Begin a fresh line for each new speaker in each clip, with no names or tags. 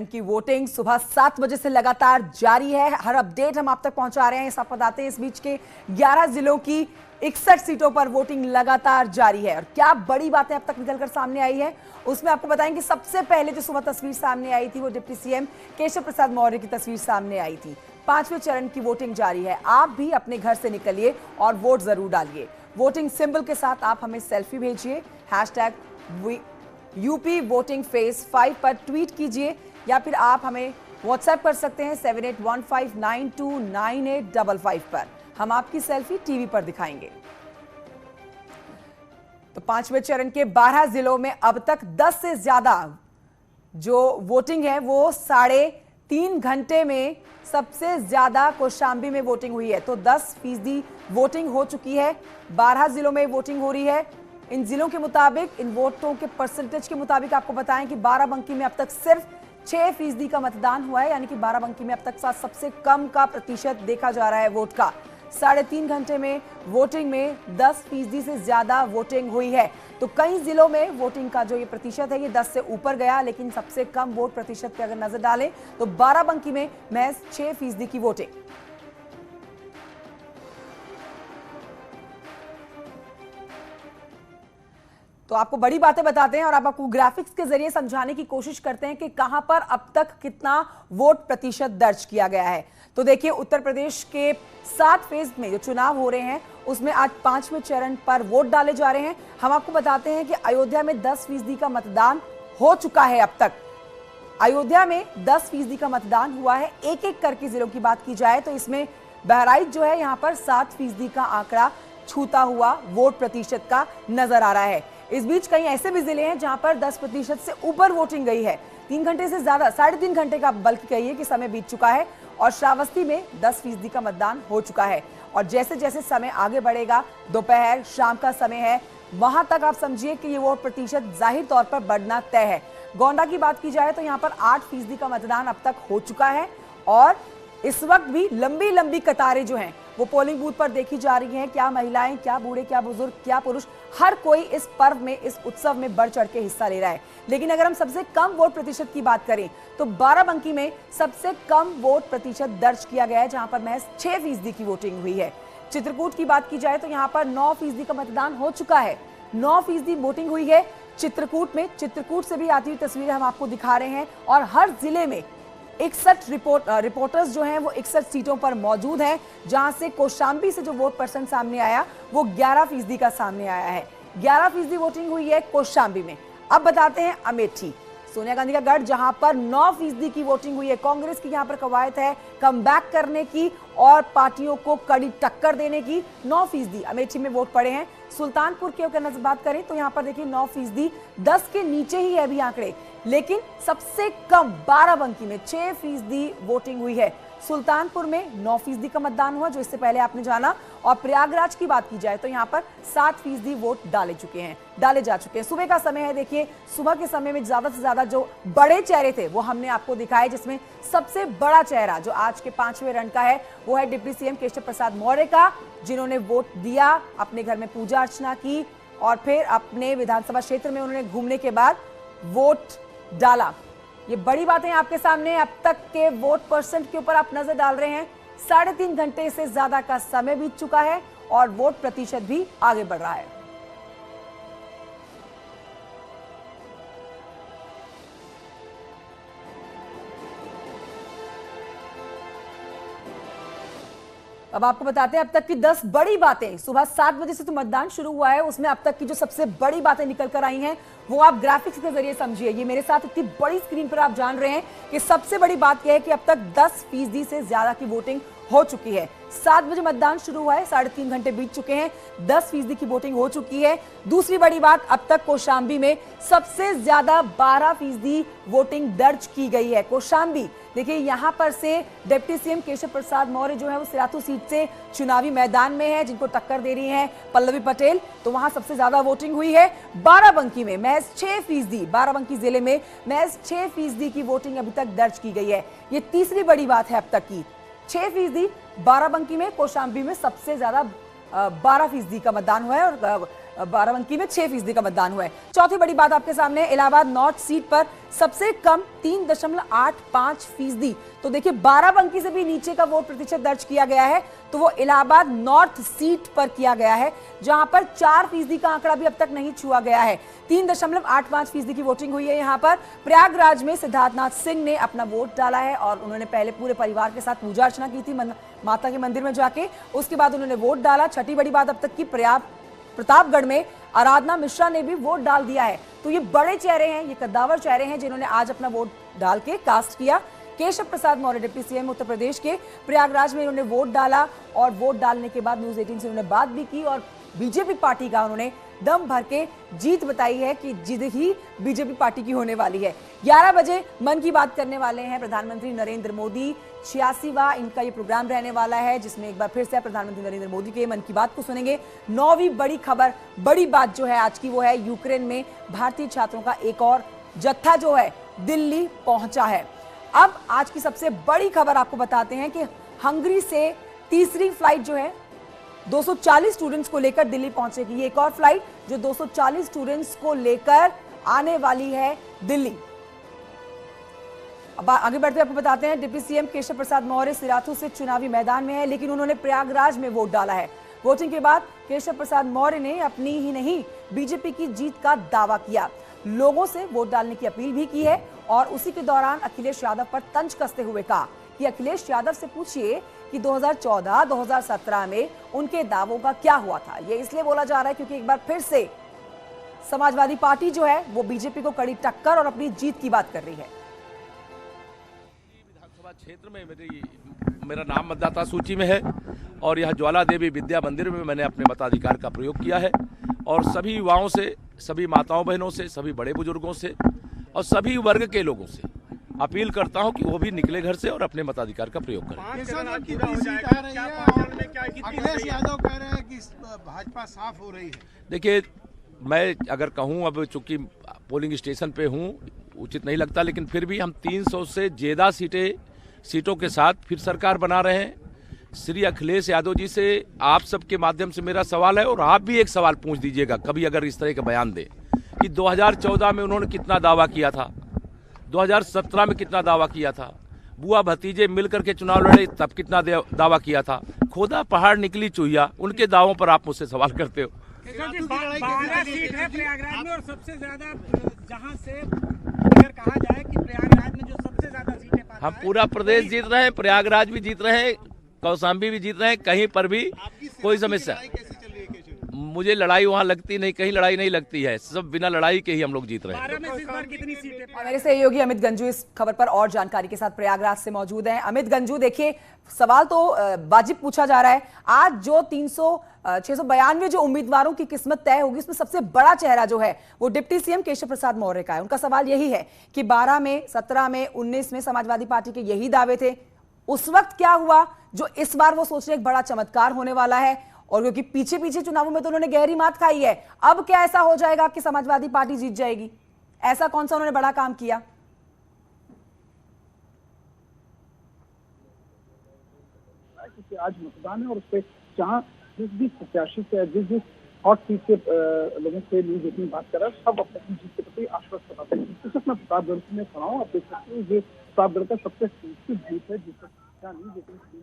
की वोटिंग सुबह 7 बजे से लगातार जारी है। हर अपडेट हम आप तक पहुंचा रहे हैं। आप बताते हैं इस बीच के 11 जिलों की 61 सीटों पर वोटिंग लगातार जारी है और क्या बड़ी बातें अब तक निकलकर सामने आई है उसमें आपको बताएंगे। सबसे पहले जो सुबह तस्वीर सामने आई थी वो डिप्टी सीएम केशव प्रसाद मौर्य की तस्वीर सामने आई थी। 5वें चरण की वोटिंग जारी है। आप भी अपने घर से निकलिए और वोट जरूर डालिए। वोटिंग सिंबल के साथ आप हमें सेल्फी भेजिए। #UP वोटिंग फेज 5 पर ट्वीट कीजिए या फिर आप हमें व्हाट्सएप कर सकते हैं 7815929855 पर। हम आपकी सेल्फी टीवी पर दिखाएंगे। तो 5वें चरण के 12 जिलों में अब तक 10 से ज्यादा जो वोटिंग है वो 3.5 घंटे में सबसे ज्यादा कौशांबी में वोटिंग हुई है। तो 10% वोटिंग हो चुकी है। 12 जिलों में वोटिंग हो रही है। इन जिलों के मुताबिक, इन वोटों के परसेंटेज के मुताबिक आपको बताएं कि बाराबंकी में अब तक सिर्फ 6% का मतदान हुआ है, यानी कि बाराबंकी में अब तक सबसे कम का प्रतिशत देखा जा रहा है वोट का। 3.5 घंटे में वोटिंग में 10% से ज्यादा वोटिंग हुई है। तो कई जिलों में वोटिंग का जो ये प्रतिशत है ये 10 से ऊपर गया, लेकिन सबसे कम वोट प्रतिशत पे अगर नजर डालें तो बाराबंकी में महज 6% की वोटिंग। तो आपको बड़ी बातें बताते हैं और आप आपको ग्राफिक्स के जरिए समझाने की कोशिश करते हैं कि कहां पर अब तक कितना वोट प्रतिशत दर्ज किया गया है। तो देखिए, उत्तर प्रदेश के 7 फेज में जो चुनाव हो रहे हैं उसमें आज 5वें चरण पर वोट डाले जा रहे हैं। हम आपको बताते हैं कि अयोध्या में 10% का मतदान हो चुका है। अब तक अयोध्या में 10% का मतदान हुआ है। एक एक करके जिलों की बात की जाए तो इसमें बहराइच जो है यहाँ पर 7% का आंकड़ा छूता हुआ वोट प्रतिशत का नजर आ रहा है। इस बीच कई ऐसे भी जिले हैं जहां पर 10% से ऊपर वोटिंग गई है। 3 घंटे से ज्यादा, 3.5 घंटे का बल्कि कहिए कि समय बीत चुका है और श्रावस्ती में 10% का मतदान हो चुका है। और जैसे जैसे समय आगे बढ़ेगा, दोपहर शाम का समय है, वहां तक आप समझिए कि ये वोट प्रतिशत जाहिर तौर पर बढ़ना तय है। गोंडा की बात की जाए तो यहाँ पर 8% का मतदान अब तक हो चुका है और इस वक्त भी लंबी लंबी कतारें जो हैं वो पोलिंग बूथ पर देखी जा रही हैं। क्या महिलाएं, क्या बूढ़े, क्या बुजुर्ग, क्या पुरुष, हर कोई इस पर्व में, इस उत्सव में बढ़ चढ़ के हिस्सा ले रहा है। लेकिन अगर हम सबसे कम वोट प्रतिशत की बात करें तो बाराबंकी में सबसे कम वोट प्रतिशत दर्ज किया गया है, जहां पर महज 6% की वोटिंग हुई है। चित्रकूट की बात की जाए तो यहाँ पर 9% का मतदान हो चुका है। 9% वोटिंग हुई है चित्रकूट में। चित्रकूट से भी आती हुई तस्वीरें हम आपको दिखा रहे हैं और हर जिले में 61 रिपोर्टर्स जो हैं वो 61 सीटों पर मौजूद हैं, जहां से कौशांबी से जो वोट परसेंट सामने आया वो 11% का सामने आया है। 11% वोटिंग हुई है कौशांबी में। अब बताते हैं अमेठी, सोनिया गांधी का गढ़, जहां पर 9% की वोटिंग हुई है। कांग्रेस की यहां पर कवायद है कमबैक करने की और पार्टियों को कड़ी टक्कर देने की। 9% अमेठी में वोट पड़े हैं। सुल्तानपुर की अगर बात करें तो यहां पर देखिए 9%, 10 के नीचे ही है अभी आंकड़े, लेकिन सबसे कम बाराबंकी में 6% वोटिंग हुई है। सुल्तानपुर में 9% का मतदान हुआ, जो इससे पहले आपने जाना। और प्रयागराज की बात की जाए तो यहाँ पर 7% वोट डाले जा चुके हैं। सुबह का समय है। देखिए, सुबह के समय में ज्यादा से ज्यादा जो बड़े चेहरे थे वो हमने आपको दिखाए, जिसमें सबसे बड़ा चेहरा जो आज के 5वें रन का है वो है डिप्टी सीएम केशव प्रसाद मौर्य का, जिन्होंने वोट दिया, अपने घर में पूजा अर्चना की और फिर अपने विधानसभा क्षेत्र में उन्होंने घूमने के बाद वोट डाला। ये बड़ी बातें आपके सामने। अब तक के वोट परसेंट के ऊपर आप नजर डाल रहे हैं। 3.5 घंटे से ज्यादा का समय बीत चुका है और वोट प्रतिशत भी आगे बढ़ रहा है। अब आपको बताते हैं अब तक की 10 बड़ी बातें। सुबह 7 बजे से तो मतदान शुरू हुआ है, उसमें अब तक की जो सबसे बड़ी बातें निकल कर आई हैं वो आप ग्राफिक्स के जरिए समझिए। ये मेरे साथ इतनी बड़ी स्क्रीन पर आप जान रहे हैं कि सबसे बड़ी बात यह है कि अब तक 10% से ज्यादा की वोटिंग हो चुकी है। 7 बजे मतदान शुरू हुआ है, 3.5 घंटे बीत चुके हैं, 10% की वोटिंग हो चुकी है। दूसरी बड़ी बात, अब तक कौशांबी में सबसे ज्यादा 12% वोटिंग दर्ज की गई है। कौशांबी देखिए, यहां पर से डिप्टी सीएम केशव प्रसाद मौर्य जो है वो सिराथू सीट से चुनावी मैदान में है, जिनको टक्कर दे रही हैं पल्लवी पटेल, तो वहां सबसे ज्यादा वोटिंग हुई है। बाराबंकी में महज 6%, बाराबंकी जिले में महज 6% की वोटिंग अभी तक दर्ज की गई है। ये तीसरी बड़ी बात है अब तक की। 6% बाराबंकी में, कौशांबी में सबसे ज्यादा 12% का मतदान हुआ है और बाराबंकी में 6% का मतदान हुआ है। चौथी बड़ी बात आपके सामने, इलाहाबाद नॉर्थ सीट पर सबसे कम 3.85%। तो देखिए, बाराबंकी से भी नीचे का वोट प्रतिशत दर्ज किया गया है, तो वो इलाहाबाद नॉर्थ सीट पर किया गया है, जहां पर 4% का आंकड़ा भी अब तक नहीं छुआ गया है। 3.85% की वोटिंग हुई है। यहां पर प्रयागराज में सिद्धार्थनाथ सिंह ने अपना वोट डाला है और उन्होंने पहले पूरे परिवार के साथ पूजा अर्चना की थी माता के मंदिर में जाके, उसके बाद उन्होंने वोट डाला। छठी बड़ी बात अब तक की, प्रतापगढ़ में आराधना मिश्रा ने भी वोट डाल दिया है। तो ये बड़े चेहरे हैं, ये कद्दावर चेहरे हैं जिन्होंने आज अपना वोट डाल के कास्ट किया। केशव प्रसाद मौर्य डिप्टी सीएम उत्तर प्रदेश के प्रयागराज में इन्होंने वोट डाला और वोट डालने के बाद न्यूज़ 18 से उन्होंने बात भी की और बीजेपी पार्टी का उन्होंने दम भर के जीत बताई है कि जीत ही बीजेपी पार्टी की होने वाली है। 11 बजे मन की बात करने वाले हैं प्रधानमंत्री नरेंद्र मोदी। 86वां इनका ये प्रोग्राम रहने वाला है, जिसमें एक बार फिर से प्रधानमंत्री नरेंद्र मोदी के मन की बात को सुनेंगे। 9वीं बड़ी खबर, बड़ी बात जो है आज की, वो है यूक्रेन में भारतीय छात्रों का एक और जत्था जो है दिल्ली पहुंचा है। अब आज की सबसे बड़ी खबर आपको बताते हैं कि हंगरी से तीसरी फ्लाइट जो है 240 स्टूडेंट्स को लेकर दिल्ली पहुंचेगी। ये एक और फ्लाइट जो 240 स्टूडेंट्स को लेकर आने वाली है दिल्ली। अब आगे बढ़ते आपको बताते हैं, डिप्टी सीएम केशव प्रसाद मौर्य सिराथू से चुनावी मैदान में है, लेकिन उन्होंने प्रयागराज में वोट डाला है। वोटिंग के बाद केशव प्रसाद मौर्य ने अपनी ही नहीं, बीजेपी की जीत का दावा किया, लोगों से वोट डालने की अपील भी की है और उसी के दौरान अखिलेश यादव पर तंज कसते हुए कहा कि अखिलेश यादव से पूछिए कि 2014-2017 में उनके दावों का क्या हुआ था। ये इसलिए बोला जा रहा है क्योंकि एक बार फिर से समाजवादी पार्टी जो है वो बीजेपी को कड़ी टक्कर और अपनी जीत की बात कर रही है।
विधानसभा क्षेत्र में मेरा नाम मतदाता सूची में है और यह ज्वाला देवी विद्या मंदिर में मैंने अपने मताधिकार का प्रयोग किया है और सभी युवाओं से, सभी माताओं बहनों से, सभी बड़े बुजुर्गों से और सभी वर्ग के लोगों से अपील करता हूं कि वो भी निकले घर से और अपने मताधिकार का प्रयोग करें।
अखिलेश यादव कह रहे हैं कि भाजपा साफ हो रही है।
देखिए, मैं अगर कहूं, अब चूंकि पोलिंग स्टेशन पे हूं, उचित नहीं लगता, लेकिन फिर भी हम 300 से ज्यादा सीटों के साथ फिर सरकार बना रहे हैं। श्री अखिलेश यादव जी से आप सबके माध्यम से मेरा सवाल है और आप भी एक सवाल पूछ दीजिएगा कभी अगर इस तरह का बयान दे कि 2014 में उन्होंने कितना दावा किया था, 2017 में कितना दावा किया था, बुआ भतीजे मिलकर के चुनाव लड़े तब कितना दावा किया था, खोदा पहाड़ निकली चुहिया, उनके दावों पर आप मुझसे सवाल करते हो।
12 सीट है प्रयागराज में और सबसे ज्यादा, जहां से अगर कहा जाए कि प्रयागराज में जो सबसे ज्यादा सीटें पाता
हम पूरा प्रदेश जीत रहे हैं, प्रयागराज भी जीत रहे हैं, कौशाम्बी भी जीत रहे हैं, कहीं पर भी कोई समस्या। मुझे लड़ाई वहाँ लगती नहीं, कहीं लड़ाई नहीं लगती है, सब बिना लड़ाई के ही हम लोग जीत रहे हैं।
12 में इस बार कितनी सीटें?
मेरे सहयोगी अमित गंजू इस खबर पर और जानकारी के साथ प्रयागराज से मौजूद हैं। अमित गंजू, देखिए, सवाल तो वाजिब पूछा जा रहा है। आज जो 692 जो उम्मीदवारों की किस्मत तय होगी, उसमें सबसे बड़ा चेहरा जो है वो डिप्टी सीएम केशव प्रसाद मौर्य का है। उनका सवाल यही है कि 12 में, 17 में, 19 में समाजवादी पार्टी के यही दावे थे। उस वक्त क्या हुआ जो इस बार वो सोच रहे एक बड़ा चमत्कार होने वाला है, और क्योंकि पीछे पीछे चुनावों में तो उन्होंने गहरी मात खाई है, अब क्या ऐसा हो जाएगा कि समाजवादी पार्टी जीत जाएगी? ऐसा कौन सा उन्होंने बड़ा काम किया?
क्योंकि आज मतदान है और उससे जहां जिस भी प्रत्याशी से, जिस हॉट सीट से लोगों से न्यूज एटीन बात कर रहा है, सब अपनी जीत के प्रति आश्वस्त बताते हैं। इस वक्त मैं प्रतापगढ़ में खड़ा हूं, आप देख सकते हैं ये प्रतापगढ़ का सबसे सुरक्षित बूथ है जिस न्यूज एटीन।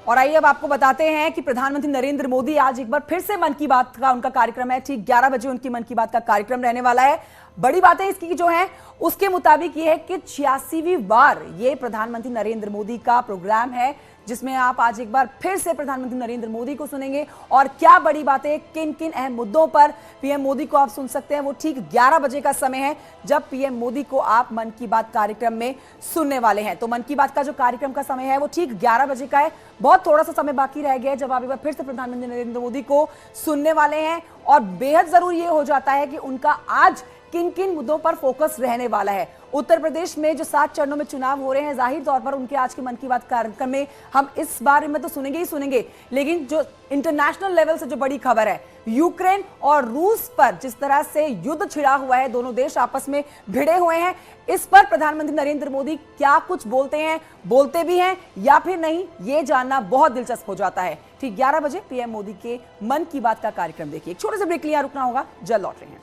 और आइए अब आपको बताते हैं कि प्रधानमंत्री नरेंद्र मोदी आज एक बार फिर से मन की बात का उनका कार्यक्रम है। ठीक 11 बजे उनकी मन की बात का कार्यक्रम रहने वाला है। बड़ी बातें इसकी जो है उसके मुताबिक ये है कि 86वीं बार ये प्रधानमंत्री नरेंद्र मोदी का प्रोग्राम है, जिसमें आप आज एक बार फिर से प्रधानमंत्री नरेंद्र मोदी को सुनेंगे और क्या बड़ी बातें, किन किन अहम मुद्दों पर पीएम मोदी को आप सुन सकते हैं। वो ठीक 11 बजे का समय है जब पीएम मोदी को आप मन की बात कार्यक्रम में सुनने वाले हैं। तो मन की बात का जो कार्यक्रम का समय है वो ठीक 11 बजे का है। बहुत थोड़ा सा समय बाकी रह गया है जब आप एक बार फिर से प्रधानमंत्री नरेंद्र मोदी को सुनने वाले हैं। और बेहद जरूरी ये हो जाता है कि उनका आज किन किन मुद्दों पर फोकस रहने वाला है। उत्तर प्रदेश में जो 7 चरणों में चुनाव हो रहे हैं, जाहिर तौर पर उनके आज के मन की बात कार्यक्रम में हम इस बारे में तो सुनेंगे ही सुनेंगे, लेकिन जो इंटरनेशनल लेवल से जो बड़ी खबर है, यूक्रेन और रूस पर जिस तरह से युद्ध छिड़ा हुआ है, दोनों देश आपस में भिड़े हुए हैं, इस पर प्रधानमंत्री नरेंद्र मोदी क्या कुछ बोलते हैं, बोलते भी हैं या फिर नहीं, ये जानना बहुत दिलचस्प हो जाता है। ठीक 11 बजे पीएम मोदी के मन की बात का कार्यक्रम देखिए। एक छोटे से ब्रेक के लिए रुकना होगा, जल्द लौट रहे हैं।